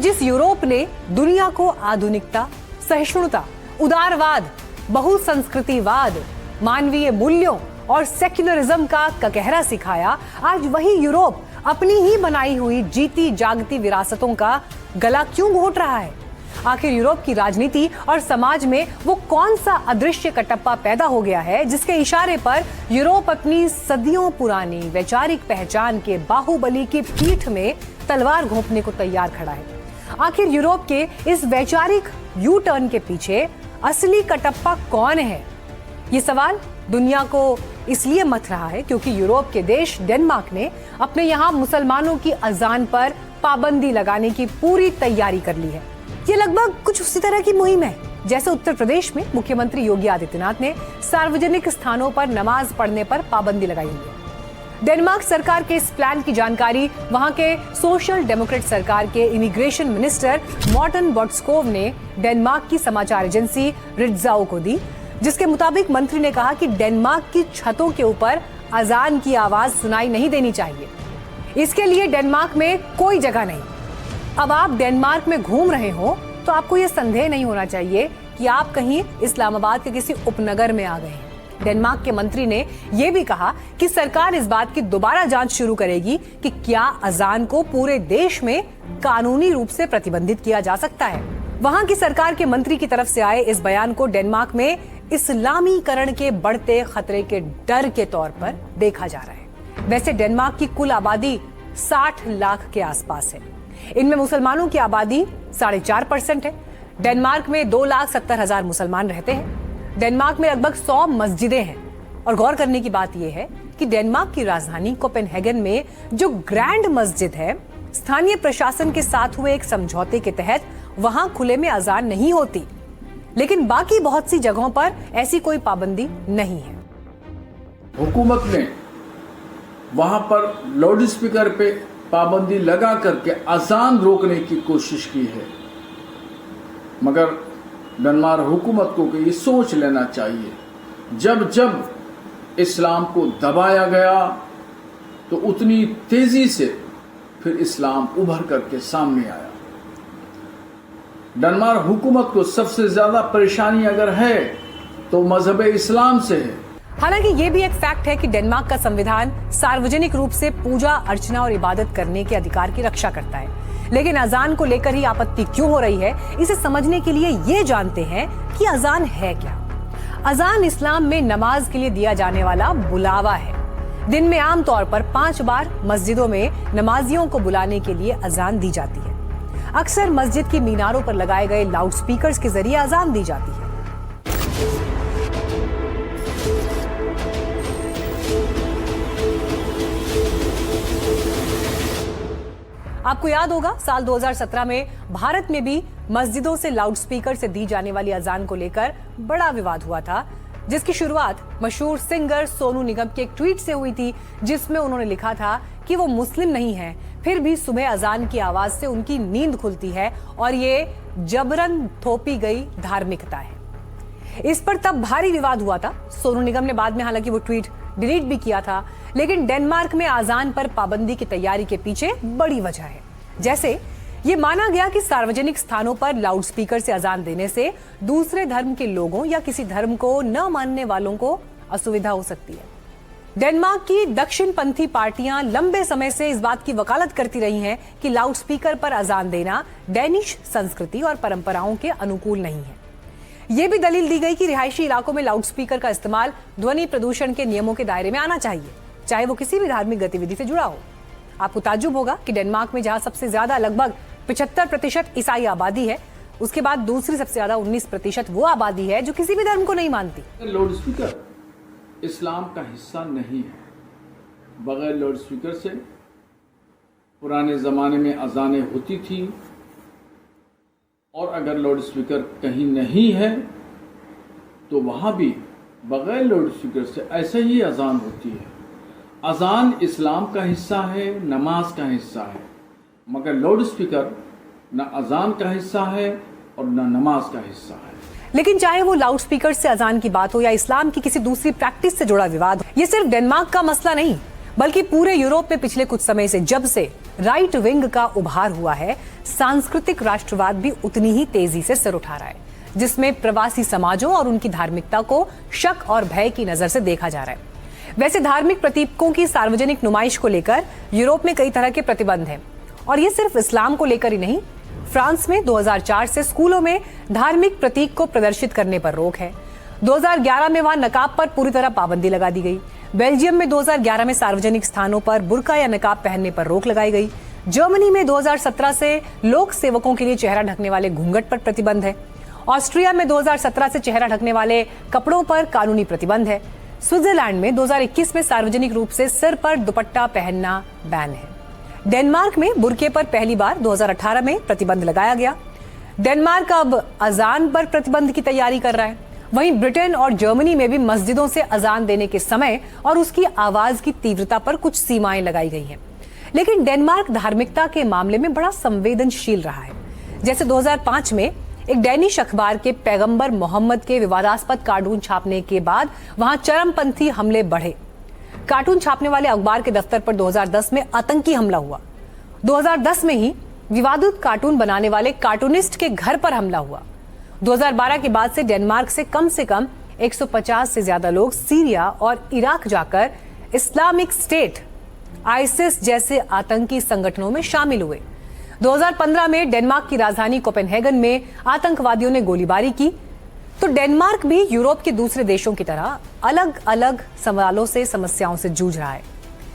जिस यूरोप ने दुनिया को आधुनिकता, सहिष्णुता, उदारवाद, बहुसंस्कृतिवाद, मानवीय मूल्यों और सेक्युलरिज्म का ककहरा सिखाया, आज वही यूरोप अपनी ही बनाई हुई जीती जागती विरासतों का गला क्यों घोट रहा है? आखिर यूरोप की राजनीति और समाज में वो कौन सा अदृश्य कटप्पा पैदा हो गया है जिसके इशारे पर यूरोप अपनी सदियों पुरानी वैचारिक पहचान के बाहुबली की पीठ में तलवार घोंपने को तैयार खड़ा है? आखिर यूरोप के इस वैचारिक यू टर्न के पीछे असली कटप्पा कौन है? ये सवाल दुनिया को इसलिए मथ रहा है क्योंकि यूरोप के देश डेनमार्क ने अपने यहाँ मुसलमानों की अजान पर पाबंदी लगाने की पूरी तैयारी कर ली है। ये लगभग कुछ उसी तरह की मुहिम है जैसे उत्तर प्रदेश में मुख्यमंत्री योगी आदित्यनाथ ने सार्वजनिक स्थानों पर नमाज पढ़ने पर पाबंदी लगाई हुई है। डेनमार्क सरकार के इस प्लान की जानकारी वहां के सोशल डेमोक्रेट सरकार के इमिग्रेशन मिनिस्टर मॉर्टन बॉट्स्कोव ने डेनमार्क की समाचार एजेंसी रिट्जाओ को दी, जिसके मुताबिक मंत्री ने कहा कि डेनमार्क की छतों के ऊपर अजान की आवाज सुनाई नहीं देनी चाहिए। इसके लिए डेनमार्क में कोई जगह नहीं। अब आप डेनमार्क में घूम रहे हो तो आपको यह संदेह नहीं होना चाहिए कि आप कहीं इस्लामाबाद के किसी उपनगर में आ गए हैं। डेनमार्क के मंत्री ने यह भी कहा कि सरकार इस बात की दोबारा जांच शुरू करेगी कि क्या अजान को पूरे देश में कानूनी रूप से प्रतिबंधित किया जा सकता है। वहां की सरकार के मंत्री की तरफ से आए इस बयान को डेनमार्क में इस्लामीकरण के बढ़ते खतरे के डर के तौर पर देखा जा रहा है। वैसे डेनमार्क की कुल आबादी 60 लाख के आसपास है। इनमें मुसलमानों की आबादी 4.5% है। डेनमार्क में 2,70,000 मुसलमान रहते हैं। डेनमार्क में लगभग 100 मस्जिदें हैं और गौर करने की बात यह है कि डेनमार्क की राजधानी कोपेनहेगन में जो ग्रैंड मस्जिद है, स्थानीय प्रशासन के साथ हुए एक समझौते के तहत वहां खुले में अजान नहीं होती, लेकिन बाकी बहुत सी जगहों पर ऐसी कोई पाबंदी नहीं है। हुकूमत ने वहां पर लाउड स्पीकर पे पाबंदी लगा करके अजान रोकने की कोशिश की है, मगर डेनमार्क हुकूमत को ये सोच लेना चाहिए, जब जब इस्लाम को दबाया गया तो उतनी तेजी से फिर इस्लाम उभर करके सामने आया। डेनमार्क हुकूमत को सबसे ज्यादा परेशानी अगर है तो मजहब इस्लाम से है। हालांकि ये भी एक फैक्ट है कि डेनमार्क का संविधान सार्वजनिक रूप से पूजा अर्चना और इबादत करने के अधिकार की रक्षा करता है, लेकिन अजान को लेकर ही आपत्ति क्यों हो रही है, इसे समझने के लिए ये जानते हैं कि अजान है क्या। अजान इस्लाम में नमाज के लिए दिया जाने वाला बुलावा है। दिन में आमतौर पर 5 बार मस्जिदों में नमाजियों को बुलाने के लिए अजान दी जाती है। अक्सर मस्जिद की मीनारों पर लगाए गए लाउड स्पीकर्स के जरिए अजान दी जाती है। आपको याद होगा साल 2017 में भारत में भी मस्जिदों से लाउडस्पीकर से दी जाने वाली अजान को लेकर बड़ा विवाद हुआ था, जिसकी शुरुआत मशहूर सिंगर सोनू निगम के एक ट्वीट से हुई थी, जिसमें उन्होंने लिखा था कि वो मुस्लिम नहीं है, फिर भी सुबह अजान की आवाज से उनकी नींद खुलती है और ये जबरन थोपी गई धार्मिकता है। इस पर तब भारी विवाद हुआ था। सोनू निगम ने बाद में हालांकि वो ट्वीट डिलीट भी किया था, लेकिन डेनमार्क में अजान पर पाबंदी की तैयारी के पीछे बड़ी वजह है। जैसे ये माना गया कि सार्वजनिक स्थानों पर लाउडस्पीकर से अजान देने से दूसरे धर्म के लोगों या किसी धर्म को न मानने वालों को असुविधा हो सकती है। डेनमार्क की दक्षिणपंथी पार्टियां लंबे समय से इस बात की वकालत करती रही हैं कि लाउडस्पीकर पर अजान देना डेनिश संस्कृति और परंपराओं के अनुकूल नहीं है। यह भी दलील दी गई कि रिहायशी इलाकों में लाउडस्पीकर का इस्तेमाल ध्वनि प्रदूषण के नियमों के दायरे में आना चाहिए, चाहे वो किसी भी धार्मिक गतिविधि से जुड़ा हो। आपको ताज्जुब होगा कि डेनमार्क में जहां सबसे ज्यादा लगभग 75% ईसाई आबादी है, उसके बाद दूसरी सबसे ज्यादा 19% वो आबादी है जो किसी भी धर्म को नहीं मानती। लाउड स्पीकर इस्लाम का हिस्सा नहीं है। बगैर लाउड स्पीकर से पुराने जमाने में अजानें होती थी, और अगर लाउड स्पीकर कहीं नहीं है तो वहां भी बगैर लाउड स्पीकर से ऐसे ही अजान होती है। अजान इस्लाम का हिस्सा है, नमाज का हिस्सा है, मगर लाउड स्पीकर न अजान का हिस्सा है और न नमाज का हिस्सा है। लेकिन चाहे वो लाउड स्पीकर से अजान की बात हो या इस्लाम की किसी दूसरी प्रैक्टिस से जुड़ा विवाद हो, ये सिर्फ डेनमार्क का मसला नहीं, बल्कि पूरे यूरोप में पिछले कुछ समय से जब से राइट विंग का उभार हुआ है, सांस्कृतिक राष्ट्रवाद भी उतनी ही तेजी से सिर उठा रहा है, जिसमें प्रवासी समाजों और उनकी धार्मिकता को शक और भय की नजर से देखा जा रहा है। वैसे धार्मिक प्रतीकों की सार्वजनिक नुमाइश को लेकर यूरोप में कई तरह के प्रतिबंध हैं, और ये सिर्फ इस्लाम को लेकर ही नहीं। फ्रांस में 2004 से स्कूलों में धार्मिक प्रतीक को प्रदर्शित करने पर रोक है। 2011 में वहां नकाब पर पूरी तरह पाबंदी लगा दी गई। बेल्जियम में 2011 में सार्वजनिक स्थानों पर बुर्का या नकाब पहनने पर रोक लगाई गई। जर्मनी में 2017 से लोक सेवकों के लिए चेहरा ढकने वाले घूंघट पर प्रतिबंध है। ऑस्ट्रिया में 2017 से चेहरा ढकने वाले कपड़ों पर कानूनी प्रतिबंध है। स्विट्जरलैंड में 2021 में सार्वजनिक रूप से सिर पर दुपट्टा पहनना बैन है। डेनमार्क में बुर्के पर पहली बार 2018 में प्रतिबंध लगाया गया। डेनमार्क अब अजान पर प्रतिबंध की तैयारी कर रहा है। वहीं ब्रिटेन और जर्मनी में भी मस्जिदों से अजान देने के समय और उसकी आवाज की तीव्रता पर कुछ सीमाएं लगाई गई हैं। लेकिन डेनमार्क धार्मिकता के मामले में बड़ा संवेदनशील रहा है। जैसे 2005 में एक डैनिश अखबार के पैगंबर मोहम्मद के विवादास्पद कार्टून छापने के बाद वहां चरमपंथी हमले बढ़े। कार्टून छापने वाले अखबार के दफ्तर पर 2010 में आतंकी हमला हुआ। 2010 में ही विवादित कार्टून बनाने वाले कार्टूनिस्ट के घर पर हमला हुआ। 2012 के बाद से डेनमार्क से कम 150 से ज्यादा लोग सीरिया और इराक जाकर इस्लामिक स्टेट, आईसिस जैसे आतंकी संगठनों में शामिल हुए। 2015 में डेनमार्क की राजधानी कोपेनहेगन में आतंकवादियों ने गोलीबारी की। तो डेनमार्क भी यूरोप के दूसरे देशों की तरह अलग अलग सवालों से, समस्याओं से जूझ रहा है।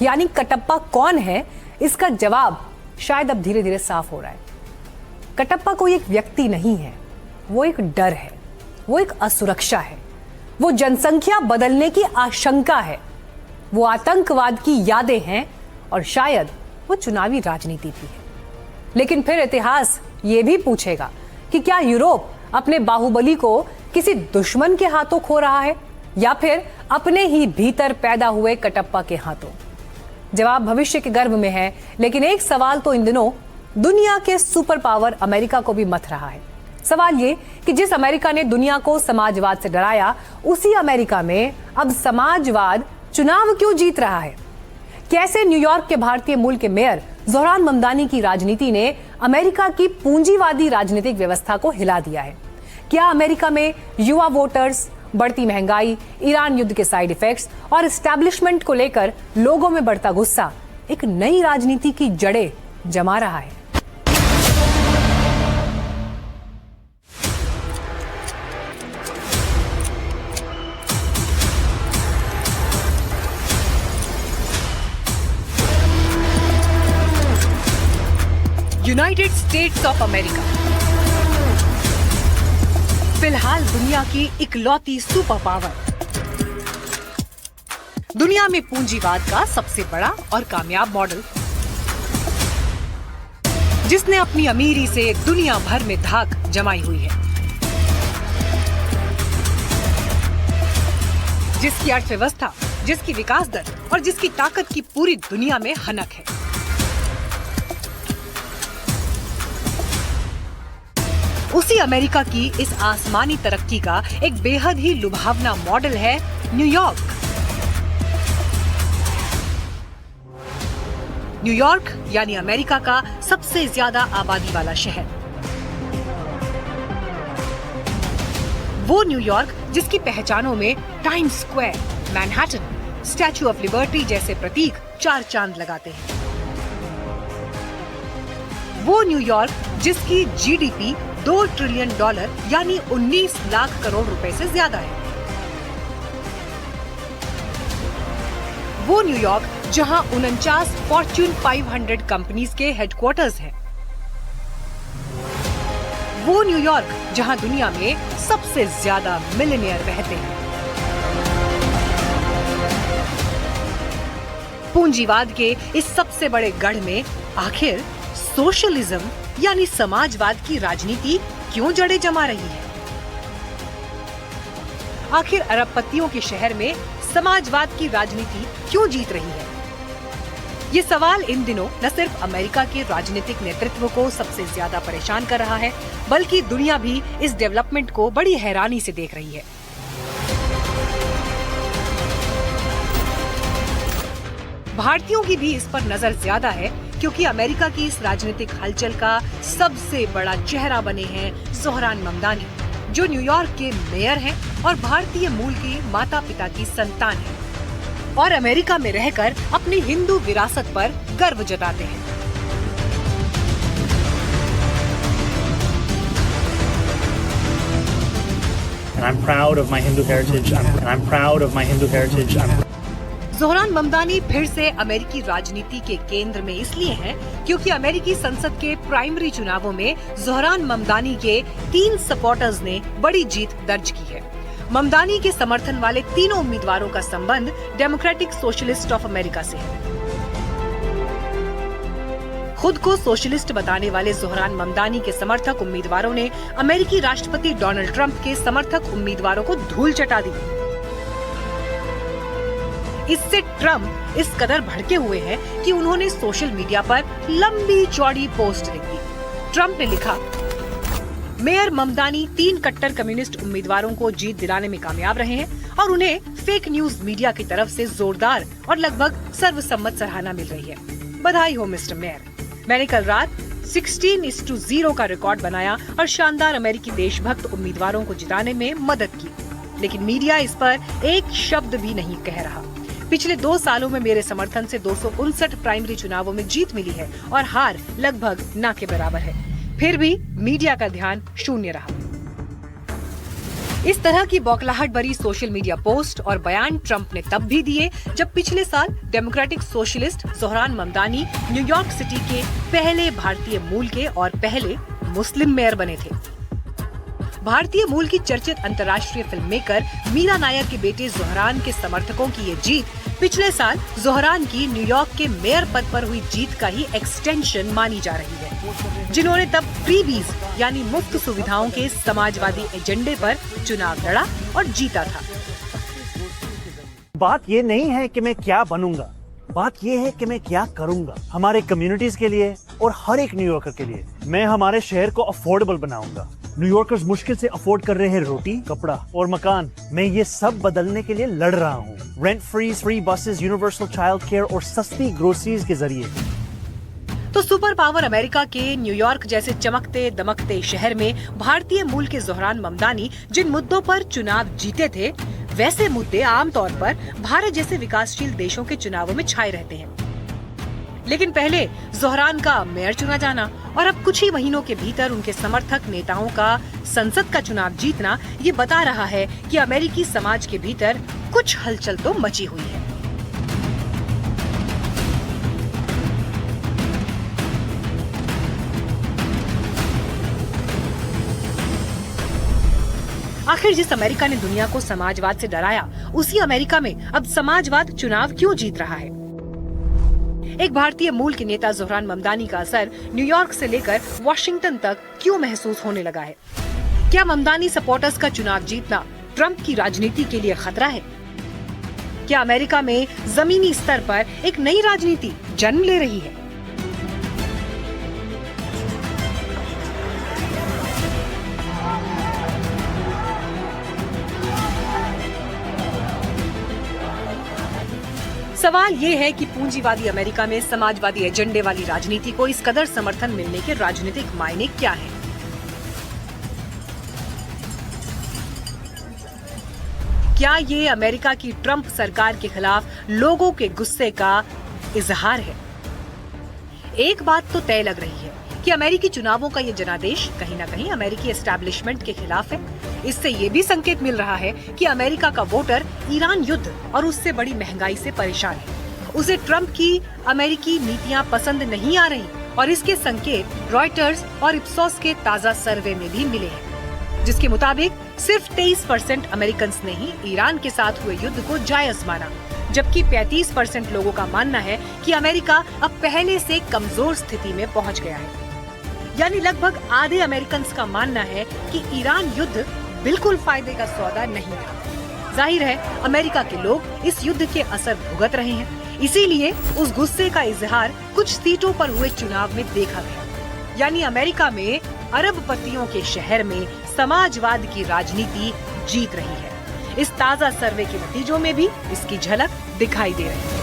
यानी कटप्पा कौन है, इसका जवाब शायद अब धीरे धीरे साफ हो रहा है। कटप्पा कोई एक व्यक्ति नहीं है, वो एक डर है, वो एक असुरक्षा है, वो जनसंख्या बदलने की आशंका है, वो आतंकवाद की यादें हैं और शायद वो चुनावी राजनीति भी है। लेकिन फिर इतिहास ये भी पूछेगा कि क्या यूरोप अपने बाहुबली को किसी दुश्मन के हाथों खो रहा है या फिर अपने ही भीतर पैदा हुए कटप्पा के हाथों? जवाब भविष्य के गर्भ में है, लेकिन एक सवाल तो इन दिनों दुनिया के सुपर पावर अमेरिका को भी मथ रहा है। सवाल ये कि जिस अमेरिका ने दुनिया को समाजवाद से डराया, उसी अमेरिका में अब समाजवाद चुनाव क्यों जीत रहा है? कैसे न्यूयॉर्क के भारतीय मूल के मेयर जोहरान ममदानी की राजनीति ने अमेरिका की पूंजीवादी राजनीतिक व्यवस्था को हिला दिया है? क्या अमेरिका में युवा वोटर्स, बढ़ती महंगाई, ईरान युद्ध के साइड इफेक्ट्स और एस्टैब्लिशमेंट को लेकर लोगों में बढ़ता गुस्सा एक नई राजनीति की जड़ें जमा रहा है? यूनाइटेड स्टेट्स ऑफ अमेरिका फिलहाल दुनिया की इकलौती सुपर पावर, दुनिया में पूंजीवाद का सबसे बड़ा और कामयाब मॉडल, जिसने अपनी अमीरी से दुनिया भर में धाक जमाई हुई है, जिसकी अर्थव्यवस्था, जिसकी विकास दर और जिसकी ताकत की पूरी दुनिया में हनक है। उसी अमेरिका की इस आसमानी तरक्की का एक बेहद ही लुभावना मॉडल है न्यूयॉर्क। न्यूयॉर्क यानी अमेरिका का सबसे ज्यादा आबादी वाला शहर। वो न्यूयॉर्क जिसकी पहचानों में times square, Manhattan, statue of liberty जैसे प्रतीक चार चांद लगाते हैं। वो न्यूयॉर्क जिसकी जीडीपी $2 ट्रिलियन यानी 19 लाख करोड़ रुपए से ज्यादा है। वो न्यूयॉर्क जहां 49 फॉर्च्यून 500 कंपनीज के हेडक्वार्टर्स हैं। वो न्यूयॉर्क जहां दुनिया में सबसे ज्यादा मिलियनियर रहते हैं। पूंजीवाद के इस सबसे बड़े गढ़ में आखिर सोशलिज्म यानी समाजवाद की राजनीति क्यों जड़ें जमा रही है? आखिर अरबपतियों के शहर में समाजवाद की राजनीति क्यों जीत रही है? ये सवाल इन दिनों न सिर्फ अमेरिका के राजनीतिक नेतृत्व को सबसे ज्यादा परेशान कर रहा है, बल्कि दुनिया भी इस डेवलपमेंट को बड़ी हैरानी से देख रही है। भारतीयों की भी इस पर नजर ज्यादा है क्योंकि अमेरिका की इस राजनीतिक हलचल का सबसे बड़ा चेहरा बने हैं ज़ोहरान ममदानी, जो न्यूयॉर्क के मेयर हैं और भारतीय मूल के माता पिता की संतान हैं और अमेरिका में रहकर अपनी हिंदू विरासत पर गर्व जताते हैं। And I'm proud of my Hindu heritage. I'm proud of my Hindu heritage. Zohran Mamdani फिर से अमेरिकी राजनीति के केंद्र में इसलिए हैं क्योंकि अमेरिकी संसद के प्राइमरी चुनावों में ज़ोहरान ममदानी के 3 सपोर्टर्स ने बड़ी जीत दर्ज की है। ममदानी के समर्थन वाले तीनों उम्मीदवारों का संबंध डेमोक्रेटिक सोशलिस्ट ऑफ अमेरिका से है। खुद को सोशलिस्ट बताने वाले ज़ोहरान ममदानी के समर्थक उम्मीदवारों ने अमेरिकी राष्ट्रपति डोनाल्ड ट्रंप के समर्थक उम्मीदवारों को धूल चटा दी। इससे ट्रंप इस कदर भड़के हुए हैं कि उन्होंने सोशल मीडिया पर लंबी चौड़ी पोस्ट लिख दी। ट्रंप ने लिखा, मेयर ममदानी 3 कट्टर कम्युनिस्ट उम्मीदवारों को जीत दिलाने में कामयाब रहे हैं और उन्हें फेक न्यूज मीडिया की तरफ से जोरदार और लगभग सर्वसम्मत सराहना मिल रही है। बधाई हो मिस्टर मेयर। मैंने कल रात 16:0 का रिकॉर्ड बनाया और शानदार अमेरिकी देशभक्त उम्मीदवारों को जिताने में मदद की, लेकिन मीडिया इस पर एक शब्द भी नहीं कह रहा। पिछले 2 सालों में मेरे समर्थन से 259 प्राइमरी चुनावों में जीत मिली है और हार लगभग ना के बराबर है। फिर भी मीडिया का ध्यान शून्य रहा। इस तरह की बौखलाहट भरी सोशल मीडिया पोस्ट और बयान ट्रंप ने तब भी दिए जब पिछले साल democratic socialist Zohran Mamdani New York city के पहले भारतीय मूल के और पहले मुस्लिम मेयर बने थे। भारतीय मूल की चर्चित अंतर्राष्ट्रीय फिल्ममेकर मीरा नायर के बेटे ज़ोहरान के समर्थकों की ये जीत पिछले साल ज़ोहरान की न्यूयॉर्क के मेयर पद पर हुई जीत का ही एक्सटेंशन मानी जा रही है, जिन्होंने तब फ्रीबीज यानी मुफ्त सुविधाओं के समाजवादी एजेंडे पर चुनाव लड़ा और जीता था। बात ये नहीं है कि मैं क्या बनूंगा, बात ये है कि मैं क्या करूंगा हमारे कम्युनिटीज के लिए और हर एक न्यूयॉर्कर के लिए। मैं हमारे शहर को अफोर्डेबल बनाऊंगा। न्यूयॉर्कर्स मुश्किल से अफोर्ड कर रहे हैं रोटी, कपड़ा और मकान। मैं ये सब बदलने के लिए लड़ रहा हूँ। Rent free buses, universal child care और सस्ती ग्रोसरीज के जरिए। तो सुपर पावर अमेरिका के न्यूयॉर्क जैसे चमकते दमकते शहर में भारतीय मूल के ज़ोहरान ममदानी जिन मुद्दों पर चुनाव जीते थे, वैसे मुद्दे आमतौर पर भारत जैसे विकासशील देशों के चुनावों में छाए रहते हैं। लेकिन पहले ज़ोहरान का मेयर चुना जाना और अब कुछ ही महीनों के भीतर उनके समर्थक नेताओं का संसद का चुनाव जीतना, ये बता रहा है कि अमेरिकी समाज के भीतर कुछ हलचल तो मची हुई है। आखिर जिस अमेरिका ने दुनिया को समाजवाद से डराया, उसी अमेरिका में अब समाजवाद चुनाव क्यों जीत रहा है? एक भारतीय मूल के नेता ज़ोहरान ममदानी का असर न्यूयॉर्क से लेकर वॉशिंगटन तक क्यों महसूस होने लगा है? क्या ममदानी सपोर्टर्स का चुनाव जीतना ट्रंप की राजनीति के लिए खतरा है? क्या अमेरिका में जमीनी स्तर पर एक नई राजनीति जन्म ले रही है? सवाल ये है कि पूंजीवादी अमेरिका में समाजवादी एजेंडे वाली राजनीति को इस कदर समर्थन मिलने के राजनीतिक मायने क्या हैं? क्या ये अमेरिका की ट्रंप सरकार के खिलाफ लोगों के गुस्से का इजहार है? एक बात तो तय लग रही है कि अमेरिकी चुनावों का ये जनादेश कहीं ना कहीं अमेरिकी एस्टैब्लिशमेंट के खिलाफ है। इससे ये भी संकेत मिल रहा है कि अमेरिका का वोटर ईरान युद्ध और उससे बड़ी महंगाई से परेशान है। उसे ट्रंप की अमेरिकी नीतियां पसंद नहीं आ रही और इसके संकेत रॉयटर्स और इप्सोस के ताजा सर्वे में भी मिले हैं, जिसके मुताबिक सिर्फ 23% अमेरिकन ने ही ईरान के साथ हुए युद्ध को जायज माना, जबकि 35% लोगों का मानना है कि अमेरिका अब पहले से कमजोर स्थिति में पहुंच गया है। यानी लगभग आधे अमेरिकन का मानना है कि ईरान युद्ध बिल्कुल फायदे का सौदा नहीं था। जाहिर है अमेरिका के लोग इस युद्ध के असर भुगत रहे हैं, इसीलिए उस गुस्से का इजहार कुछ सीटों पर हुए चुनाव में देखा गया। यानी अमेरिका में अरबपतियों के शहर में समाजवाद की राजनीति जीत रही है। इस ताजा सर्वे के नतीजों में भी इसकी झलक दिखाई दे रही है।